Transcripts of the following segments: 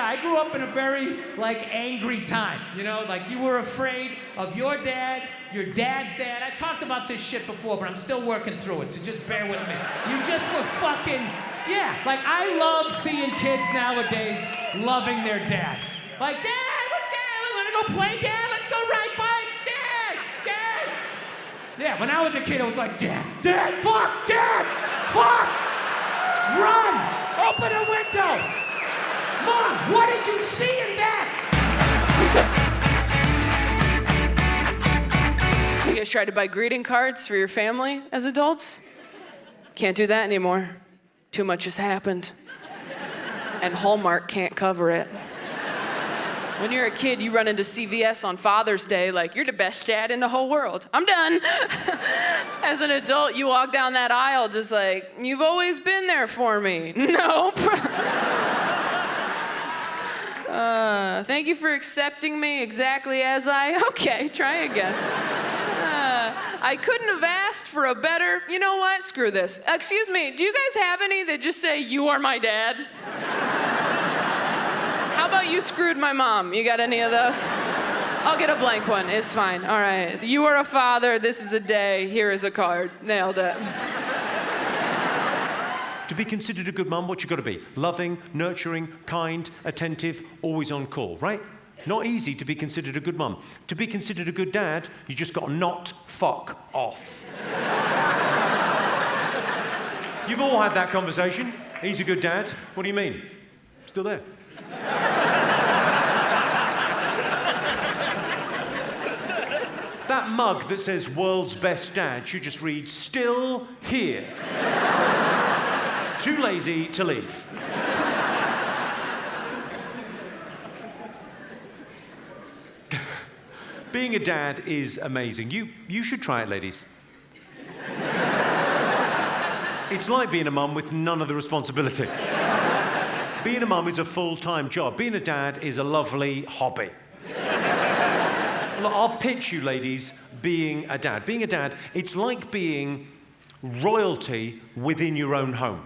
I grew up in a very, like, angry time, you know? Like, you were afraid of your dad's dad. I talked about this shit before, but I'm still working through it, so just bear with me. You just were fucking, yeah. Like, I love seeing kids nowadays loving their dad. Like, Dad, what's going on? Want to go play, Dad? Let's go ride bikes, Dad! Dad! Yeah, when I was a kid, I was like, Dad, fuck, Dad, fuck! Run! Open a window! Mom, what did you see in that? You guys tried to buy greeting cards for your family as adults? Can't do that anymore. Too much has happened. And Hallmark can't cover it. When you're a kid, you run into CVS on Father's Day like, you're the best dad in the whole world. I'm done. As an adult, you walk down that aisle just like, you've always been there for me. Nope. Thank you for accepting me exactly as okay, try again. I couldn't have asked for a better, you know what, screw this. Excuse me, do you guys have any that just say, you are my dad? How about you screwed my mom? You got any of those? I'll get a blank one, it's fine. All right, you are a father, this is a day, here is a card. Nailed it. To be considered a good mum, what you got to be? Loving, nurturing, kind, attentive, always on call, right? Not easy to be considered a good mum. To be considered a good dad, you just got to not fuck off. You've all had that conversation. He's a good dad. What do you mean? Still there. That mug that says world's best dad should just read, still here. Too lazy to leave. Being a dad is amazing. You should try it, ladies. It's like being a mum with none of the responsibility. Being a mum is a full-time job. Being a dad is a lovely hobby. Look, I'll pitch you, ladies, being a dad. Being a dad, it's like being royalty within your own home.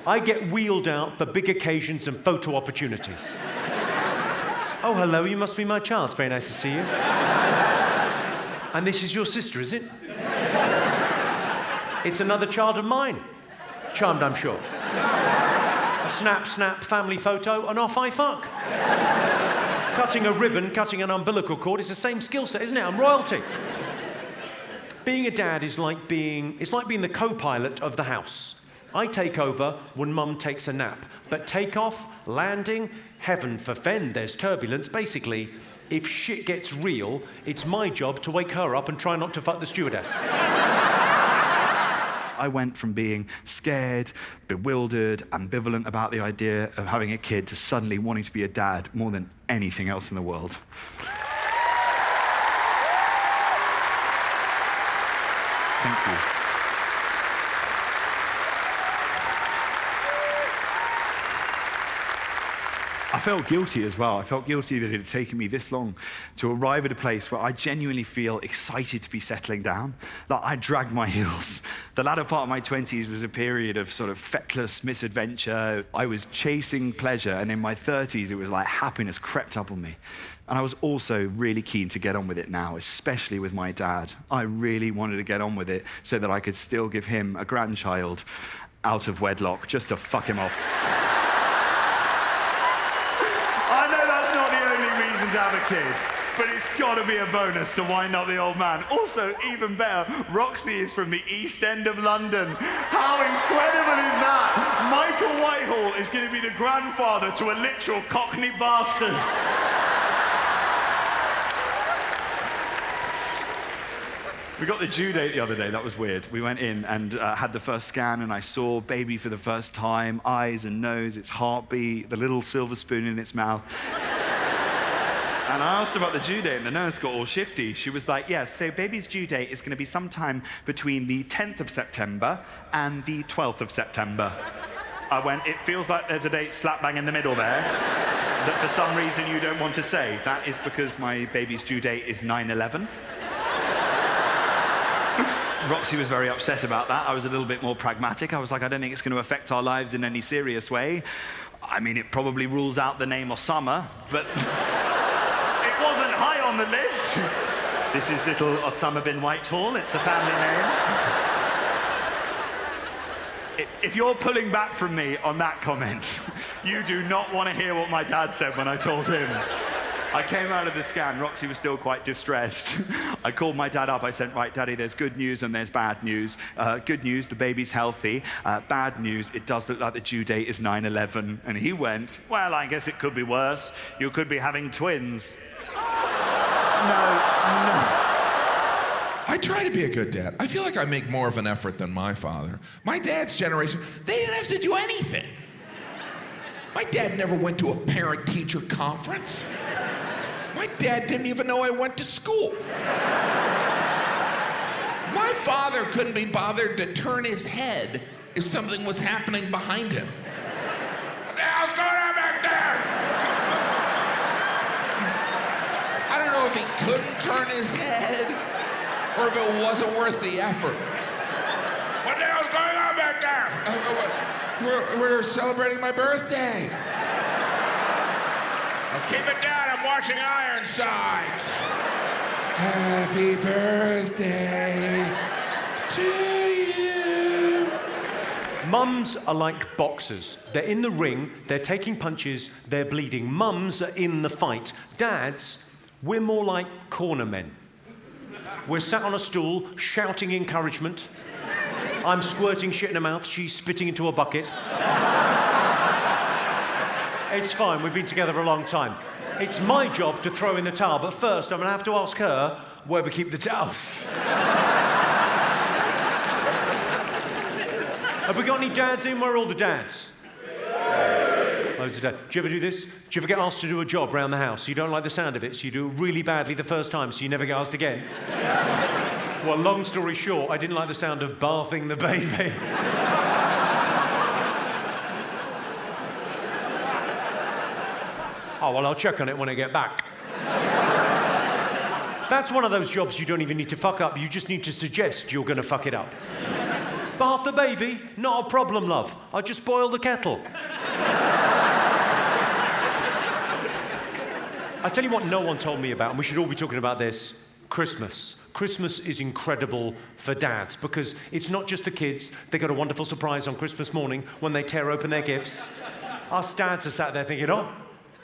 I get wheeled out for big occasions and photo opportunities. Oh, hello, you must be my child. It's very nice to see you. And this is your sister, is it? It's another child of mine. Charmed, I'm sure. A snap, family photo, and off I fuck. Cutting a ribbon, cutting an umbilical cord, it's the same skill set, isn't it? I'm royalty. Being a dad is like being the co-pilot of the house. I take over when mum takes a nap. But takeoff, landing, heaven forfend, there's turbulence. Basically, if shit gets real, it's my job to wake her up and try not to fuck the stewardess. I went from being scared, bewildered, ambivalent about the idea of having a kid to suddenly wanting to be a dad more than anything else in the world. Thank you. I felt guilty as well. I felt guilty that it had taken me this long to arrive at a place where I genuinely feel excited to be settling down. Like, I dragged my heels. The latter part of my 20s was a period of sort of feckless misadventure. I was chasing pleasure, and in my 30s, it was like happiness crept up on me. And I was also really keen to get on with it now, especially with my dad. I really wanted to get on with it so that I could still give him a grandchild out of wedlock, just to fuck him off. To have a kid, but it's got to be a bonus to wind up the old man. Also, even better, Roxy is from the East End of London. How incredible is that? Michael Whitehall is going to be the grandfather to a literal Cockney bastard. We got the due date the other day. That was weird. We went in and had the first scan, and I saw baby for the first time, eyes and nose, its heartbeat, the little silver spoon in its mouth. And I asked about the due date, and the nurse got all shifty. She was like, yes, so baby's due date is going to be sometime between the 10th of September and the 12th of September. I went, it feels like there's a date slap bang in the middle there that for some reason you don't want to say. That is because my baby's due date is 9/11. Roxy was very upset about that. I was a little bit more pragmatic. I was like, I don't think it's going to affect our lives in any serious way. I mean, it probably rules out the name Osama, but it wasn't high on the list. This is little Osama bin Whitehall. It's a family name. If you're pulling back from me on that comment, you do not want to hear what my dad said when I told him. I came out of the scan, Roxy was still quite distressed. I called my dad up, I said, right, Daddy, there's good news and there's bad news. Good news, the baby's healthy. Bad news, it does look like the due date is 9/11. And he went, well, I guess it could be worse. You could be having twins. No. I try to be a good dad. I feel like I make more of an effort than my father. My dad's generation, they didn't have to do anything. My dad never went to a parent-teacher conference. My dad didn't even know I went to school. My father couldn't be bothered to turn his head if something was happening behind him. What the hell's going on back there? I don't know if he couldn't turn his head or if it wasn't worth the effort. What the hell's going on back there? We're celebrating my birthday. Oh, keep it down, I'm watching Ironsides. Happy birthday to you. Mums are like boxers. They're in the ring, they're taking punches, they're bleeding. Mums are in the fight. Dads, we're more like corner men. We're sat on a stool, shouting encouragement. I'm squirting shit in her mouth, she's spitting into a bucket. It's fine, we've been together a long time. It's my job to throw in the towel, but first I'm gonna have to ask her where we keep the towels. Have we got any dads in? Where are all the dads? Loads of dads. Do you ever do this? Do you ever get asked to do a job around the house? You don't like the sound of it, so you do it really badly the first time, so you never get asked again? Well, long story short, I didn't like the sound of bathing the baby. Oh, well, I'll check on it when I get back. That's one of those jobs you don't even need to fuck up. You just need to suggest you're going to fuck it up. Bath the baby? Not a problem, love. I'll just boil the kettle. I tell you what no one told me about, and we should all be talking about this, Christmas. Christmas is incredible for dads because it's not just the kids. They got a wonderful surprise on Christmas morning when they tear open their gifts. Us dads are sat there thinking, oh,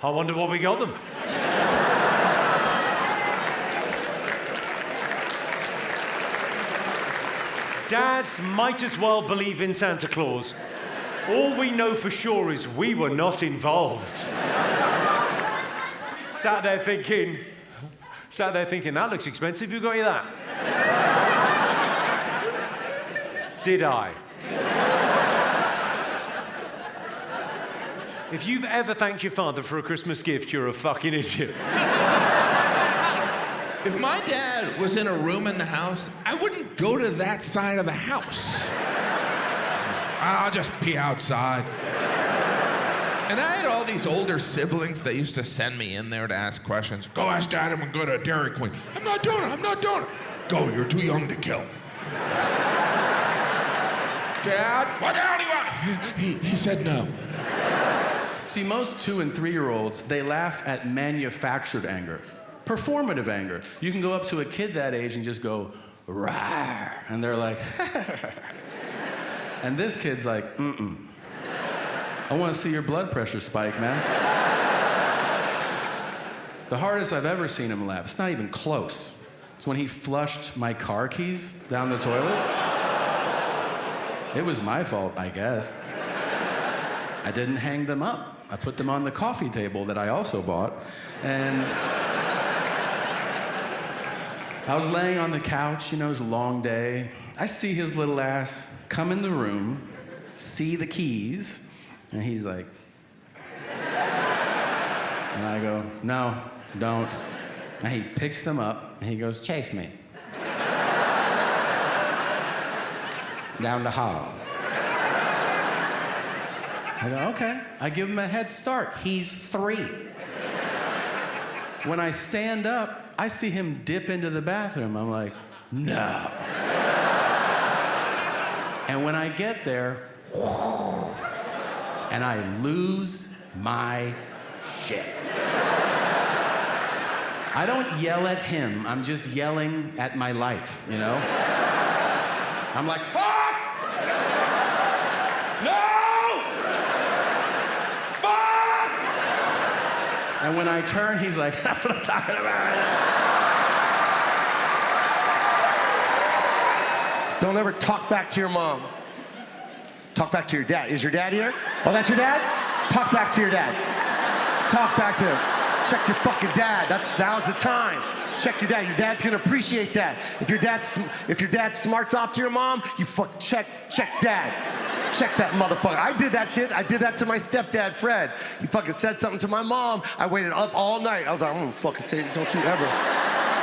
I wonder what we got them. Dads might as well believe in Santa Claus. All we know for sure is we were not involved. Sat there thinking, that looks expensive, who got you that? Did I? If you've ever thanked your father for a Christmas gift, you're a fucking idiot. If my dad was in a room in the house, I wouldn't go to that side of the house. I'll just pee outside. And I had all these older siblings that used to send me in there to ask questions. Go ask Dad, I'm gonna go to Dairy Queen. I'm not doing it. Go, you're too young to kill. Dad, what the hell do you want? He said no. See, most 2- and 3-year-olds, they laugh at manufactured anger, performative anger. You can go up to a kid that age and just go, rawr, and they're like, and this kid's like, mm-mm. I want to see your blood pressure spike, man. The hardest I've ever seen him laugh, it's not even close. It's when he flushed my car keys down the toilet. It was my fault, I guess. I didn't hang them up. I put them on the coffee table that I also bought, and I was laying on the couch, you know, it was a long day. I see his little ass come in the room, see the keys, and he's like, and I go, no, don't. And he picks them up, and he goes, chase me. Down the hall. I go, okay. I give him a head start. He's 3. When I stand up, I see him dip into the bathroom. I'm like, no. And when I get there, and I lose my shit. I don't yell at him. I'm just yelling at my life, you know? I'm like, fuck! No! Fuck! And when I turn, he's like, that's what I'm talking about. Don't ever talk back to your mom. Talk back to your dad. Is your dad here? Oh, that's your dad? Talk back to your dad. Talk back to him. Check your fucking dad. Now's the time. Check your dad. Your dad's gonna appreciate that. If your dad smarts off to your mom, you check dad. Check that motherfucker. I did that shit. I did that to my stepdad, Fred. He fucking said something to my mom. I waited up all night. I was like, I'm gonna fucking say, don't you ever.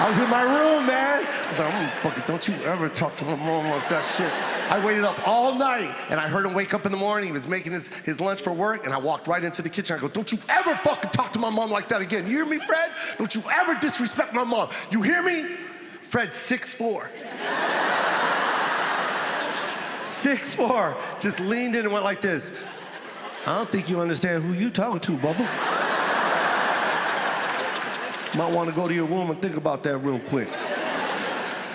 I was in my room, man. I was like, I'm gonna fucking, don't you ever talk to my mom like that shit. I waited up all night, and I heard him wake up in the morning. He was making his lunch for work, and I walked right into the kitchen. I go, don't you ever fucking talk to my mom like that again. You hear me, Fred? Don't you ever disrespect my mom. You hear me? Fred's 6'4". 6'4", just leaned in and went like this. I don't think you understand who you talking to, Bubba. Might want to go to your room and think about that real quick.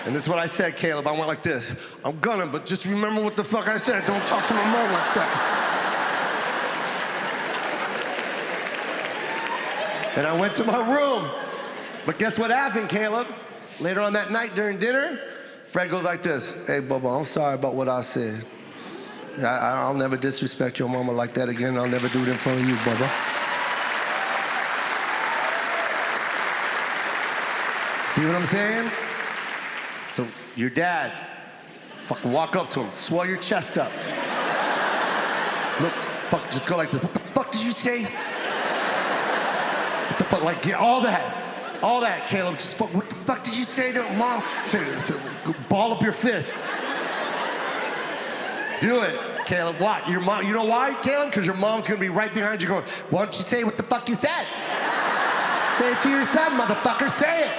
And this is what I said, Caleb. I went like this. I'm gonna, but just remember what the fuck I said. Don't talk to my mom like that. And I went to my room. But guess what happened, Caleb? Later on that night during dinner, Fred goes like this. Hey, Bubba, I'm sorry about what I said. I'll never disrespect your mama like that again. I'll never do it in front of you, Bubba. See what I'm saying? So your dad, fucking walk up to him, swell your chest up. Look, fuck, just go like this. What the fuck did you say? What the fuck, like, get all that, Caleb. Just fuck, what the fuck did you say to mom? Say, ball up your fist. Do it, Caleb. What? Your mom, you know why, Caleb? Because your mom's gonna be right behind you going, why don't you say what the fuck you said? Say it to your son, motherfucker, say it.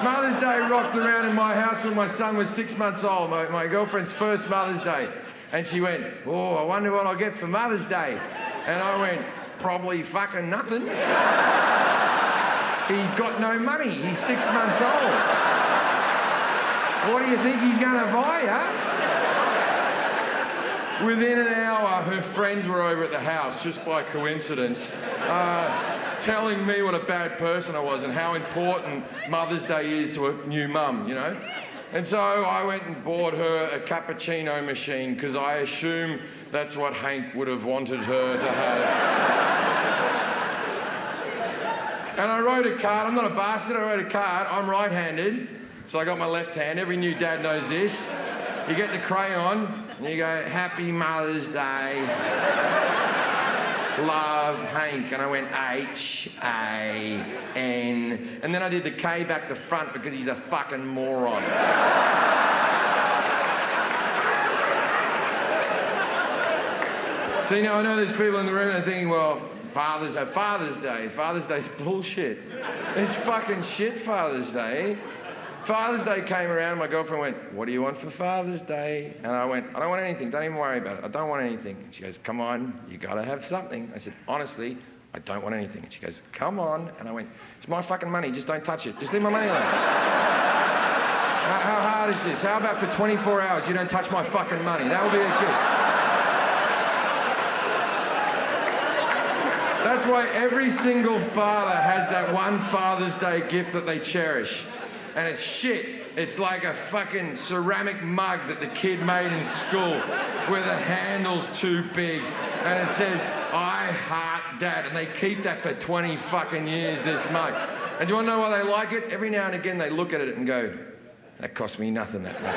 Mother's Day rocked around in my house when my son was 6 months old, my girlfriend's first Mother's Day. And she went, oh, I wonder what I'll get for Mother's Day. And I went, probably fucking nothing. He's got no money, he's 6 months old. What do you think he's gonna buy, huh? Within an hour, her friends were over at the house, just by coincidence, telling me what a bad person I was and how important Mother's Day is to a new mum, you know? And so I went and bought her a cappuccino machine because I assume that's what Hank would have wanted her to have. And I wrote a card. I'm not a bastard. I wrote a card. I'm right-handed, so I got my left hand. Every new dad knows this. You get the crayon, and you go, Happy Mother's Day. Love, Hank. And I went H-A-N. And then I did the K back to front because he's a fucking moron. So, you know, I know there's people in the room that are thinking, well, fathers have Father's Day. Father's Day's bullshit. It's fucking shit, Father's Day. Father's Day came around, my girlfriend went, what do you want for Father's Day? And I went, I don't want anything, don't even worry about it. I don't want anything. And she goes, come on, you gotta have something. I said, honestly, I don't want anything. And she goes, come on. And I went, it's my fucking money, just don't touch it. Just leave my money alone. How hard is this? How about for 24 hours you don't touch my fucking money? That would be a gift. That's why every single father has that one Father's Day gift that they cherish. And it's shit. It's like a fucking ceramic mug that the kid made in school where the handle's too big. And it says, I heart Dad. And they keep that for 20 fucking years, this mug. And do you want to know why they like it? Every now and again they look at it and go, that cost me nothing, that mug.